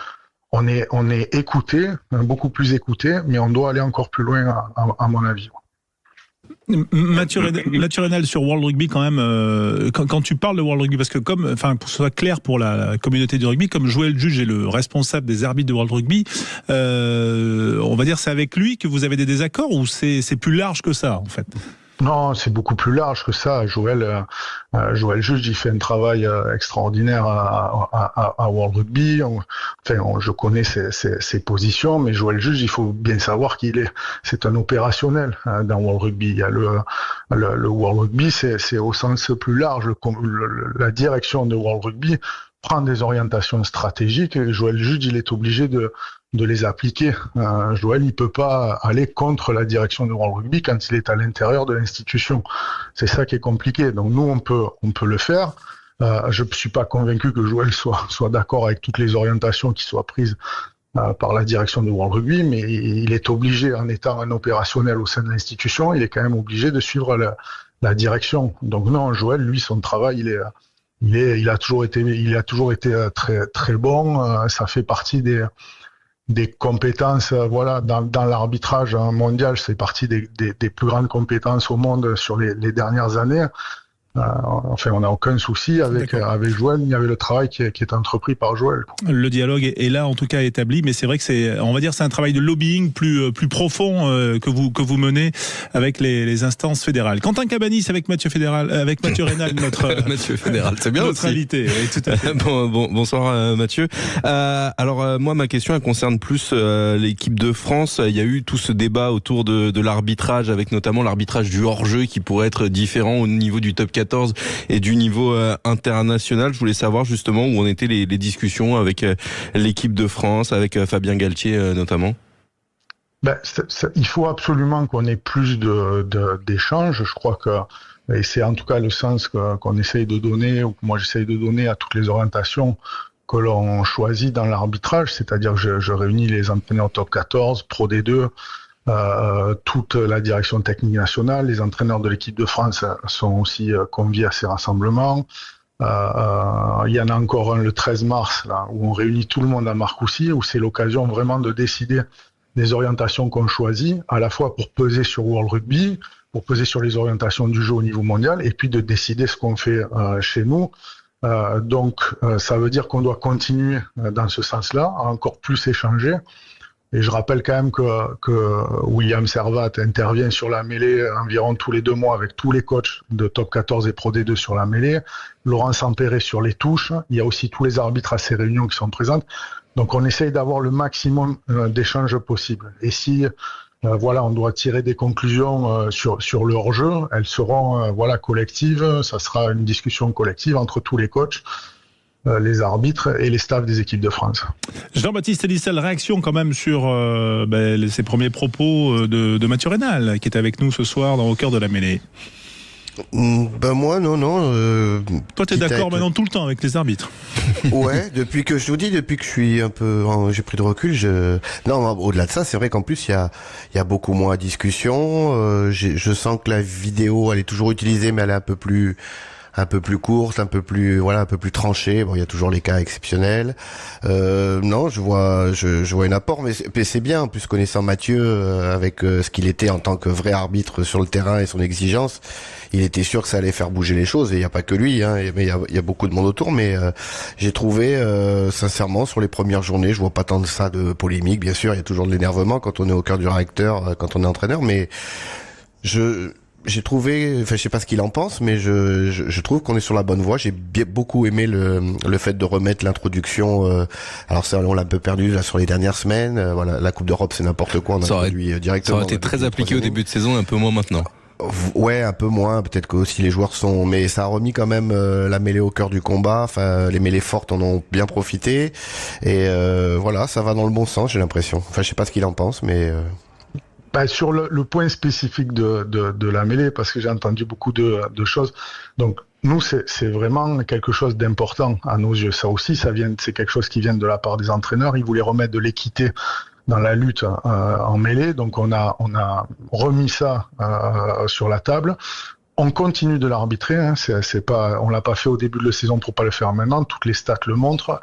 F: On est écouté, beaucoup plus écouté, mais on doit aller encore plus loin, à mon avis.
B: Mathieu Raynal sur World Rugby quand même, quand tu parles de World Rugby, parce que pour que ce soit clair pour la communauté du rugby, comme Joël Juge est le responsable des arbitres de World Rugby, on va dire c'est avec lui que vous avez des désaccords ou c'est plus large que ça en fait?
F: Non, c'est beaucoup plus large que ça. Joël Juge, il fait un travail extraordinaire à World Rugby. Je connais ses positions, mais Joël Juge, il faut bien savoir c'est un opérationnel dans World Rugby. Il y a le World Rugby, c'est au sens plus large. La direction de World Rugby prend des orientations stratégiques et Joël Juge, il est obligé de les appliquer. Joël, il peut pas aller contre la direction de World Rugby quand il est à l'intérieur de l'institution. C'est ça qui est compliqué. Donc nous, on peut le faire. Je suis pas convaincu que Joël soit d'accord avec toutes les orientations qui soient prises par la direction de World Rugby, mais il est obligé, en étant un opérationnel au sein de l'institution, il est quand même obligé de suivre la direction. Donc non, Joël, lui, son travail, il a toujours été très très bon. Ça fait partie des compétences, dans l'arbitrage mondial, c'est partie des plus grandes compétences au monde sur les dernières années. Enfin, on n'a aucun souci avec Joël, il y avait le travail qui est entrepris par Joël.
B: Le dialogue est là, en tout cas, établi, mais c'est vrai que c'est un travail de lobbying plus profond que vous menez avec les instances fédérales. Quentin Cabanis avec Mathieu Rénal, notre
E: Mathieu Fédéral, c'est bien
B: notre
E: aussi.
B: invité. Oui, tout à fait.
E: Bonsoir Mathieu. Alors moi ma question elle concerne plus l'équipe de France. Il y a eu tout ce débat autour de l'arbitrage, avec notamment l'arbitrage du hors-jeu qui pourrait être différent au niveau du top 14 et du niveau international. Je voulais savoir justement où en étaient les discussions avec l'équipe de France, avec Fabien Galtier notamment.
F: Il faut absolument qu'on ait plus d'échanges. Je crois que, et c'est en tout cas le sens qu'on essaye de donner, ou que moi j'essaye de donner à toutes les orientations que l'on choisit dans l'arbitrage, c'est-à-dire que je réunis les entraîneurs top 14, Pro D2, toute la direction technique nationale, les entraîneurs de l'équipe de France sont aussi conviés à ces rassemblements. Il y en a encore un le 13 mars, là, où on réunit tout le monde à Marcoussis, où c'est l'occasion vraiment de décider des orientations qu'on choisit, à la fois pour peser sur World Rugby, pour peser sur les orientations du jeu au niveau mondial, et puis de décider ce qu'on fait chez nous. Donc, ça veut dire qu'on doit continuer dans ce sens-là, à encore plus échanger. Et je rappelle quand même que William Servat intervient sur la mêlée environ tous les 2 mois avec tous les coachs de top 14 et Pro D2 sur la mêlée. Laurent Sampéré sur les touches. Il y a aussi tous les arbitres à ces réunions qui sont présents. Donc on essaye d'avoir le maximum d'échanges possibles. Et si on doit tirer des conclusions sur le hors-jeu, elles seront collectives. Ça sera une discussion collective entre tous les coachs, les arbitres et les staffs des équipes de France.
B: Jean-Baptiste Elisel, réaction quand même sur ces premiers propos de Mathieu Rénal, qui est avec nous ce soir au cœur de la mêlée.
C: Moi, non.
B: Toi, t'es d'accord maintenant tout le temps avec les arbitres?
C: Ouais, depuis que je suis un peu, j'ai pris de recul, non, au-delà de ça, c'est vrai qu'en plus, il y a beaucoup moins de discussions, je sens que la vidéo, elle est toujours utilisée, mais elle est un peu plus courte, un peu plus tranchée. Bon, il y a toujours les cas exceptionnels. Non, je vois un apport, mais c'est bien, en plus connaissant Mathieu, avec ce qu'il était en tant que vrai arbitre sur le terrain et son exigence, il était sûr que ça allait faire bouger les choses. Et il n'y a pas que lui, hein, mais il y a beaucoup de monde autour. Mais j'ai trouvé, sincèrement, sur les premières journées, je vois pas tant de ça de polémique. Bien sûr, il y a toujours de l'énervement quand on est au cœur du réacteur, quand on est entraîneur, mais j'ai trouvé, je sais pas ce qu'il en pense, mais je trouve qu'on est sur la bonne voie. J'ai beaucoup aimé le fait de remettre l'introduction. Alors ça, on l'a un peu perdu là sur les dernières semaines. La Coupe d'Europe, c'est n'importe quoi. On a introduit directement.
E: Ça aurait été très appliqué au début de saison, un peu moins maintenant.
C: Ouais, un peu moins. Peut-être que aussi les joueurs mais ça a remis quand même la mêlée au cœur du combat. Enfin, les mêlées fortes en ont bien profité. Et ça va dans le bon sens, j'ai l'impression. Enfin, je sais pas ce qu'il en pense, mais.
F: Sur le point spécifique de la mêlée, parce que j'ai entendu beaucoup de choses. Donc, nous, c'est vraiment quelque chose d'important à nos yeux. Ça aussi, c'est quelque chose qui vient de la part des entraîneurs. Ils voulaient remettre de l'équité dans la lutte en mêlée. Donc, on a remis ça sur la table. On continue de l'arbitrer. Hein. On l'a pas fait au début de la saison pour pas le faire maintenant. Toutes les stats le montrent.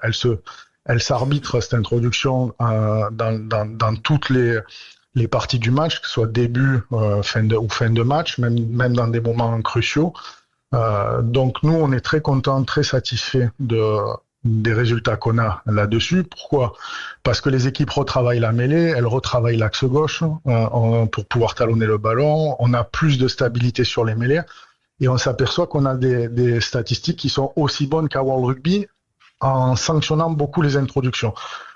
F: Elle s'arbitre, cette introduction, dans toutes les parties du match, que ce soit début, fin de match, même dans des moments cruciaux. Donc nous, on est très contents, très satisfaits des résultats qu'on a là-dessus. Pourquoi ? Parce que les équipes retravaillent la mêlée, elles retravaillent l'axe gauche pour pouvoir talonner le ballon. On a plus de stabilité sur les mêlées et on s'aperçoit qu'on a des statistiques qui sont aussi bonnes qu'à World Rugby en sanctionnant beaucoup les introductions.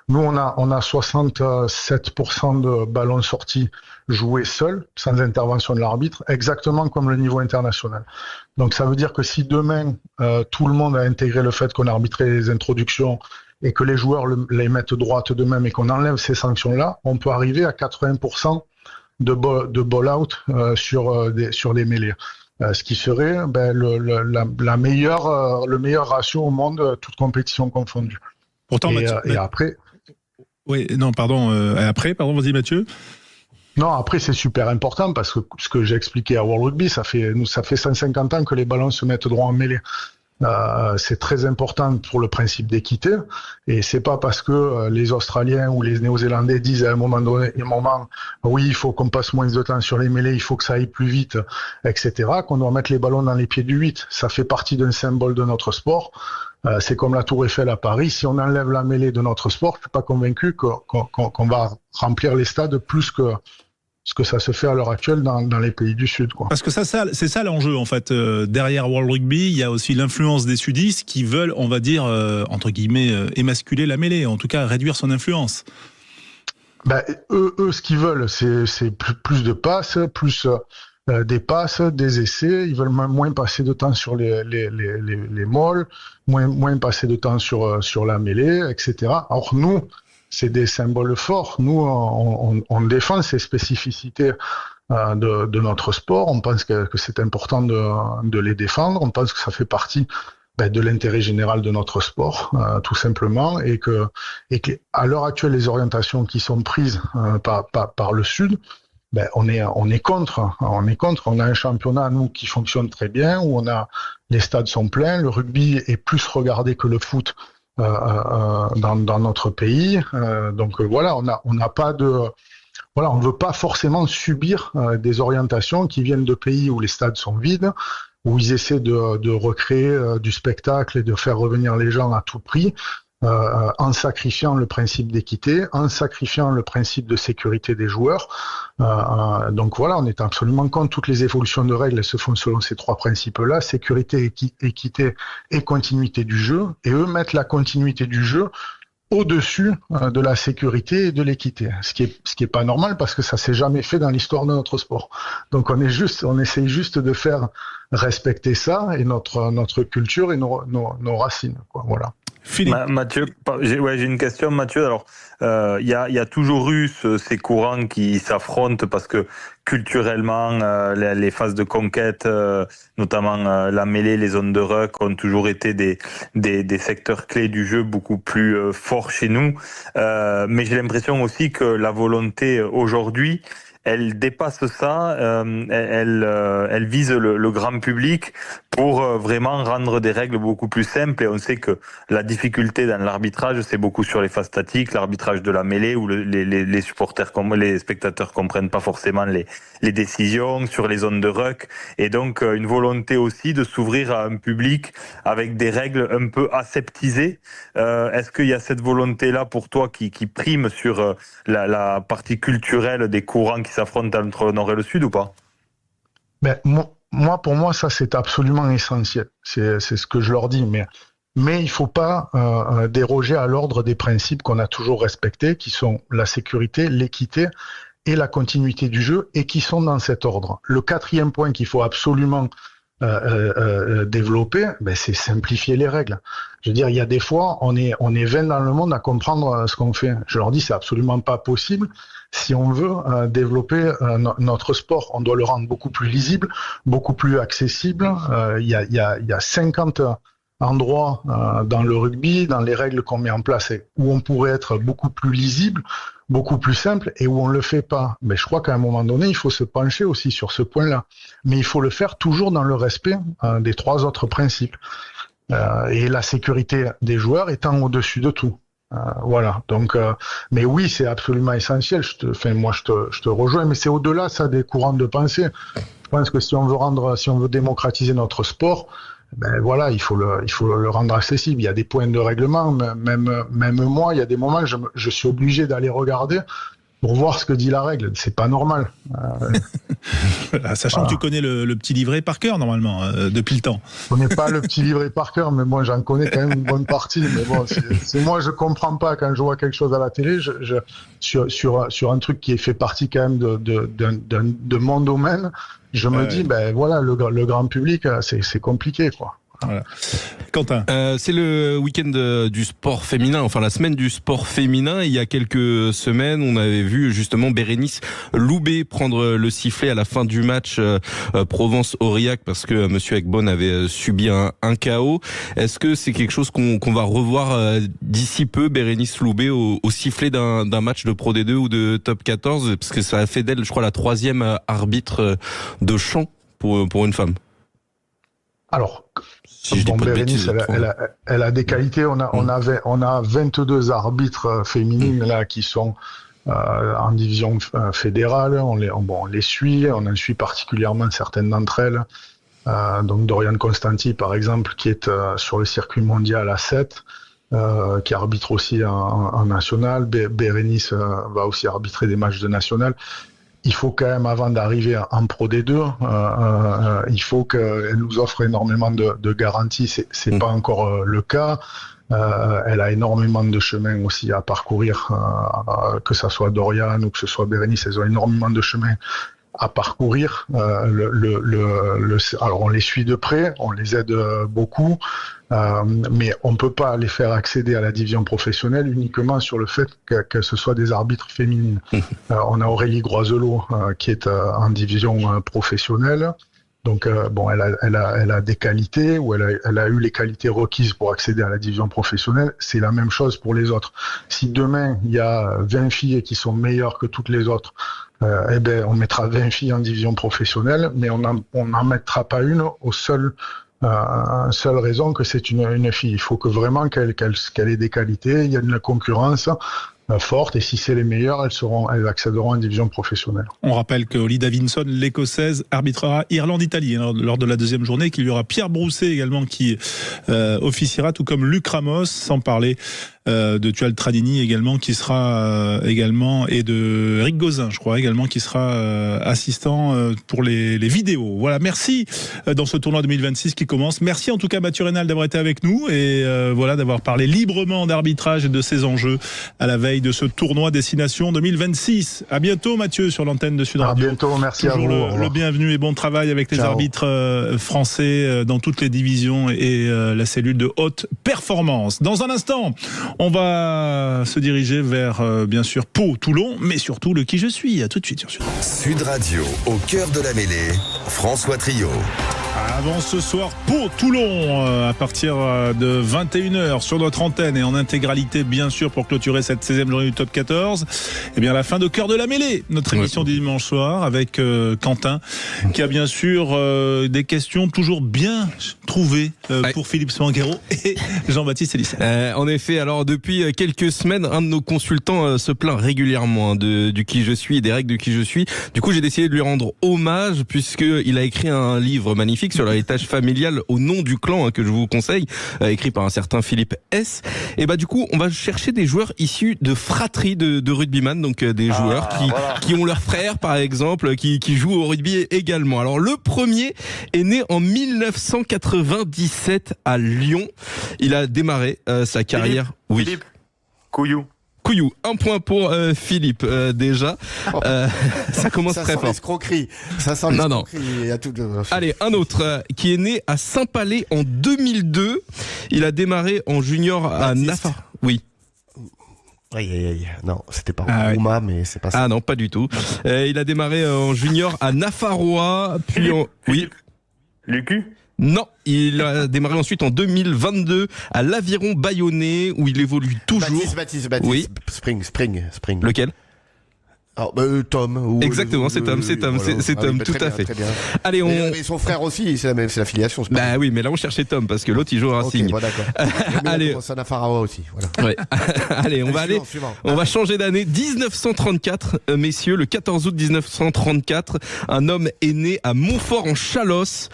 F: Nous, on a 67% de ballons sortis joués seuls, sans intervention de l'arbitre, exactement comme le niveau international. Donc ça veut dire que si demain, tout le monde a intégré le fait qu'on arbitrait les introductions et que les joueurs les mettent droite d'eux-mêmes et qu'on enlève ces sanctions-là, on peut arriver à 80% de ball-out sur des mêlées. Ce qui serait le meilleur ratio au monde, toute compétition confondue.
B: Pourtant,
F: et après...
B: Oui, non, pardon. Vas-y Mathieu.
F: Non, après c'est super important parce que ce que j'ai expliqué à World Rugby, ça fait 150 ans que les ballons se mettent droit en mêlée. C'est très important pour le principe d'équité, et c'est pas parce que les Australiens ou les Néo-Zélandais disent à un moment donné, oui, il faut qu'on passe moins de temps sur les mêlées, il faut que ça aille plus vite, etc., qu'on doit mettre les ballons dans les pieds du 8. Ça fait partie d'un symbole de notre sport. C'est comme la Tour Eiffel à Paris. Si on enlève la mêlée de notre sport, je suis pas convaincu qu'on va remplir les stades plus que ce que ça se fait à l'heure actuelle dans les pays du Sud, quoi.
B: Parce que c'est ça l'enjeu, en fait. Derrière World Rugby, il y a aussi l'influence des sudistes qui veulent, on va dire, entre guillemets, émasculer la mêlée, en tout cas réduire son influence.
F: Eux, ce qu'ils veulent, c'est plus de passes, plus des passes, des essais. Ils veulent moins passer de temps sur les molles, moins passer de temps sur la mêlée, etc. Or, nous, c'est des symboles forts. Nous, on défend ces spécificités de notre sport. On pense que c'est important de les défendre. On pense que ça fait partie de l'intérêt général de notre sport, tout simplement, et que à l'heure actuelle, les orientations qui sont prises par le Sud, on est contre. On a un championnat, nous, qui fonctionne très bien, où les stades sont pleins. Le rugby est plus regardé que le foot dans notre pays. Donc voilà, on n'a pas on ne veut pas forcément subir des orientations qui viennent de pays où les stades sont vides, où ils essaient de recréer du spectacle et de faire revenir les gens à tout prix, en sacrifiant le principe d'équité, en sacrifiant le principe de sécurité des joueurs. Donc voilà, on est absolument contre. Toutes les évolutions de règles, elles se font selon ces trois principes-là: sécurité, équité et continuité du jeu. Et eux mettent la continuité du jeu au-dessus de la sécurité et de l'équité, ce qui est pas normal, parce que ça s'est jamais fait dans l'histoire de notre sport. Donc on essaye juste de faire respecter ça et notre culture et nos racines, quoi. Voilà.
B: Philippe.
D: Mathieu, j'ai une question, Mathieu. Alors, il y a toujours eu ces courants qui s'affrontent parce que culturellement, les phases de conquête, notamment la mêlée, les zones de ruck, ont toujours été des secteurs clés du jeu beaucoup plus forts chez nous. Mais j'ai l'impression aussi que la volonté aujourd'hui, elle dépasse ça, elle vise le grand public pour vraiment rendre des règles beaucoup plus simples. Et on sait que la difficulté dans l'arbitrage, c'est beaucoup sur les phases statiques, l'arbitrage de la mêlée, où les supporters, les spectateurs comprennent pas forcément les décisions, sur les zones de ruck. Et donc une volonté aussi de s'ouvrir à un public avec des règles un peu aseptisées. Est-ce qu'il y a cette volonté-là pour toi qui prime sur la partie culturelle des courants qui s'affrontent entre le Nord et le Sud, ou pas?
F: Pour moi, ça, c'est absolument essentiel. C'est ce que je leur dis. Mais il faut pas déroger à l'ordre des principes qu'on a toujours respectés, qui sont la sécurité, l'équité et la continuité du jeu, et qui sont dans cet ordre. Le quatrième point qu'il faut absolument développer, c'est simplifier les règles. Je veux dire, il y a des fois, on est 20 dans le monde à comprendre ce qu'on fait. Je leur dis, c'est absolument pas possible. Si on veut développer notre sport, on doit le rendre beaucoup plus lisible, beaucoup plus accessible. Il y a 50 endroits dans le rugby, dans les règles qu'on met en place, où on pourrait être beaucoup plus lisible, beaucoup plus simple, et où on le fait pas. Mais je crois qu'à un moment donné, il faut se pencher aussi sur ce point-là. Mais il faut le faire toujours dans le respect des trois autres principes. Et la sécurité des joueurs étant au-dessus de tout. Voilà. Donc, mais oui, c'est absolument essentiel. Moi, je te rejoins, mais c'est au-delà ça des courants de pensée. Je pense que si on veut démocratiser notre sport, voilà, il faut le rendre accessible. Il y a des points de règlement. Même moi, il y a des moments, je suis obligé d'aller regarder pour voir ce que dit la règle. C'est pas normal.
B: Sachant que tu connais le petit livret par cœur, normalement, depuis le temps.
F: Je connais pas le petit livret par cœur, mais moi, j'en connais quand même une bonne partie. Mais bon, c'est moi, je comprends pas quand je vois quelque chose à la télé, sur un truc qui fait partie quand même de mon domaine, je me dis, voilà, le grand public, c'est compliqué, quoi.
B: Voilà. Quentin.
E: C'est le week-end du sport féminin, enfin la semaine du sport féminin. Il y a quelques semaines, on avait vu justement Bérénice Loubet prendre le sifflet à la fin du match Provence-Aurillac, parce que Monsieur Egbon avait subi un KO. Est-ce que c'est quelque chose qu'on va revoir d'ici peu, Bérénice Loubet au sifflet d'un match de Pro D2 ou de Top 14, parce que ça a fait d'elle, je crois, la 3e arbitre de chant pour une femme?
F: Alors,
E: Si je dis
F: bon,
E: pas de
F: Bérénice,
E: bêtises,
F: elle a des qualités. On a 22 arbitres féminines là qui sont en division fédérale. On les suit. On en suit particulièrement certaines d'entre elles. Donc Dorian Constanti, par exemple, qui est sur le circuit mondial à 7, qui arbitre aussi en national. Bérénice va aussi arbitrer des matchs de national. Il faut quand même, avant d'arriver en Pro D2, il faut qu'elle nous offre énormément de garanties. C'est pas encore le cas. Elle a énormément de chemin aussi à parcourir, que ça soit Dorian ou que ce soit Bérénice, elles ont énormément de chemin à parcourir. Alors on les suit de près, on les aide beaucoup, mais on peut pas les faire accéder à la division professionnelle uniquement sur le fait que ce soit des arbitres féminines. On a Aurélie Groiselot qui est en division professionnelle. Donc elle a des qualités, ou elle a eu les qualités requises pour accéder à la division professionnelle. C'est la même chose pour les autres. Si demain il y a 20 filles qui sont meilleures que toutes les autres, on mettra 20 filles en division professionnelle, mais on n'en mettra pas une au seule raison que c'est une fille. Il faut que vraiment qu'elle ait des qualités. Il y a une concurrence forte, et si c'est les meilleures, elles accéderont en division professionnelle.
B: On rappelle que Holly Davidson, l'Écossaise, arbitrera Irlande-Italie lors de la deuxième journée, qu'il y aura Pierre Brousset également qui officiera, tout comme Luc Ramos, sans parler de Tual Tradini également, qui sera également, et de Eric Gauzin, je crois également, qui sera assistant pour les vidéos. Voilà, merci dans ce tournoi 2026 qui commence. Merci en tout cas Mathieu Rénal d'avoir été avec nous, et voilà, d'avoir parlé librement d'arbitrage et de ses enjeux à la veille de ce tournoi Destination 2026. À bientôt Mathieu sur l'antenne de Sud Radio.
F: À bientôt, merci
B: toujours
F: à vous.
B: le bienvenu et bon travail avec les arbitres français dans toutes les divisions et la cellule de haute performance. Dans un instant, on va se diriger vers, bien sûr, Pau-Toulon, mais surtout le Qui je suis. À tout de suite sur Sud Radio.
A: Sud Radio, au cœur de la mêlée, François Trio.
B: Avant ce soir, Pau-Toulon, à partir de 21h sur notre antenne et en intégralité, bien sûr, pour clôturer cette 16e journée du Top 14. Eh bien, la fin de Cœur de la mêlée, notre émission du dimanche soir avec Quentin, qui a bien sûr des questions toujours bien trouvées pour Philippe Spanghero et Jean-Baptiste Elissel.
E: En effet, alors depuis quelques semaines, un de nos consultants se plaint régulièrement du Qui je suis et des règles du Qui je suis. Du coup, j'ai décidé de lui rendre hommage, puisqu'il a écrit un livre magnifique sur l'héritage familial au nom du clan, que je vous conseille, écrit par un certain Philippe S. Et du coup, on va chercher des joueurs issus de fratries de rugbyman, donc des joueurs qui ont leurs frères, par exemple, qui jouent au rugby également. Alors le premier est né en 1997 à Lyon. Il a démarré sa carrière.
D: Philippe Couillou.
E: Couillou, un point pour Philippe déjà. Ça commence très fort.
C: L'escroquerie. Ça sent l'escroquerie.
E: Allez, un autre qui est né à Saint-Palais en 2002. Il a démarré en junior à Nafar. Oui.
C: Non, c'était pas Rouma, mais c'est pas ça.
E: Ah non, pas du tout. Il a démarré en junior à Nafarois, puis
D: Oui. Lucu.
E: Non, il a démarré ensuite en 2022 à l'Aviron Bayonnais, où il évolue toujours.
C: Baptiste.
E: Oui.
C: Spring.
E: Lequel?
C: Tom.
E: Exactement, c'est Tom, c'est Tom, tout à fait. Allez,
C: Et son frère aussi, c'est la filiation.
E: Oui, mais là on cherchait Tom parce que l'autre il joue au Racing.
C: D'accord.
E: Allez,
C: Sanafarawa aussi. Voilà.
E: Ouais. Allez, on va changer d'année. 1934, messieurs, le 14 août 1934, un homme est né à Montfort en Chalosse.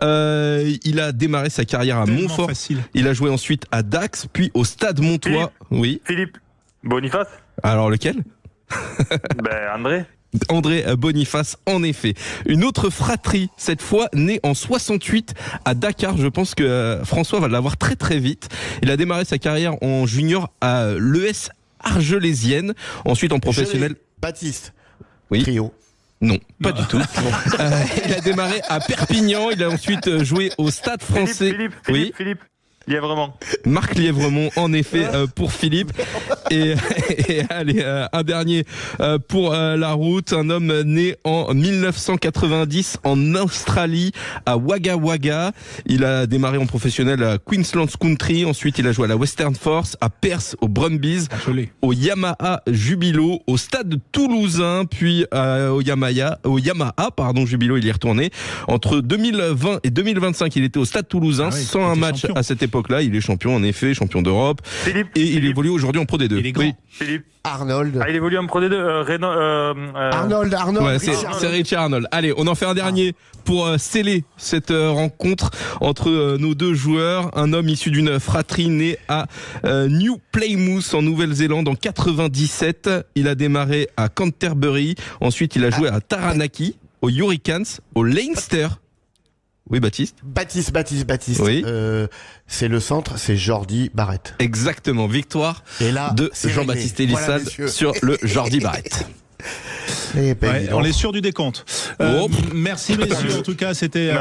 E: Il a démarré sa carrière à Montfort.
B: Facile.
E: Il a joué ensuite à Dax, puis au Stade Montois. Oui.
D: Philippe Boniface.
E: Alors lequel? André Boniface, en effet. Une autre fratrie, cette fois née en 68 à Dakar. Je pense que François va l'avoir très très vite. Il a démarré sa carrière en junior à l'ES Argelésienne, ensuite en professionnel.
C: Baptiste.
E: Oui.
C: Trio.
E: Non, pas du tout. Il a démarré à Perpignan. Il a ensuite joué au Stade Français.
D: Philippe. Lièvremont.
E: Marc Lièvremont, en effet, pour Philippe. Et allez, un dernier pour la route. Un homme né en 1990 en Australie, à Wagga Wagga. Il a démarré en professionnel à Queensland Country. Ensuite, il a joué à la Western Force, à Perth, au Brumbies, au Yamaha Jubilo, au Stade Toulousain, puis au Yamaha, Jubilo, il y est retourné. Entre 2020 et 2025, il était au Stade Toulousain, 101 matchs champion. À cette époque-là. Il est champion, en effet, champion d'Europe. Il évolue aujourd'hui en Pro D2.
B: Il est grand.
E: Oui.
D: Philippe.
C: Arnold.
D: Il évolue en Pro D2.
C: Arnold.
E: Ouais, c'est Richard Arnold. Allez, on en fait un dernier pour sceller cette rencontre entre nos deux joueurs. Un homme issu d'une fratrie né à New Plymouth en Nouvelle-Zélande en 97. Il a démarré à Canterbury. Ensuite, il a joué à Taranaki, aux Hurricanes, au Leinster. Oui, Baptiste.
C: Baptiste.
E: Oui.
C: C'est le centre, c'est Jordi Barrett.
E: Exactement. Victoire de Jean-Baptiste Elissal sur le Jordi Barrett.
B: On est sûr du décompte. Merci messieurs. En tout cas, c'était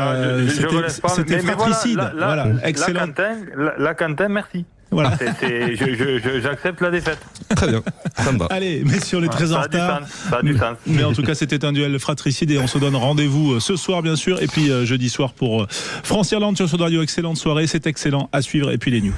B: fratricide. Voilà, excellent.
D: La Quentin, merci.
B: Voilà.
D: J'accepte la défaite.
E: Très bien, ça me va.
B: Allez, messieurs, on est très en retard.
D: Ça a du sens.
B: Mais en tout cas, c'était un duel fratricide et on se donne rendez-vous ce soir, bien sûr. Et puis jeudi soir pour France-Irlande sur Sud Radio. Excellente soirée, c'est excellent à suivre. Et puis les news.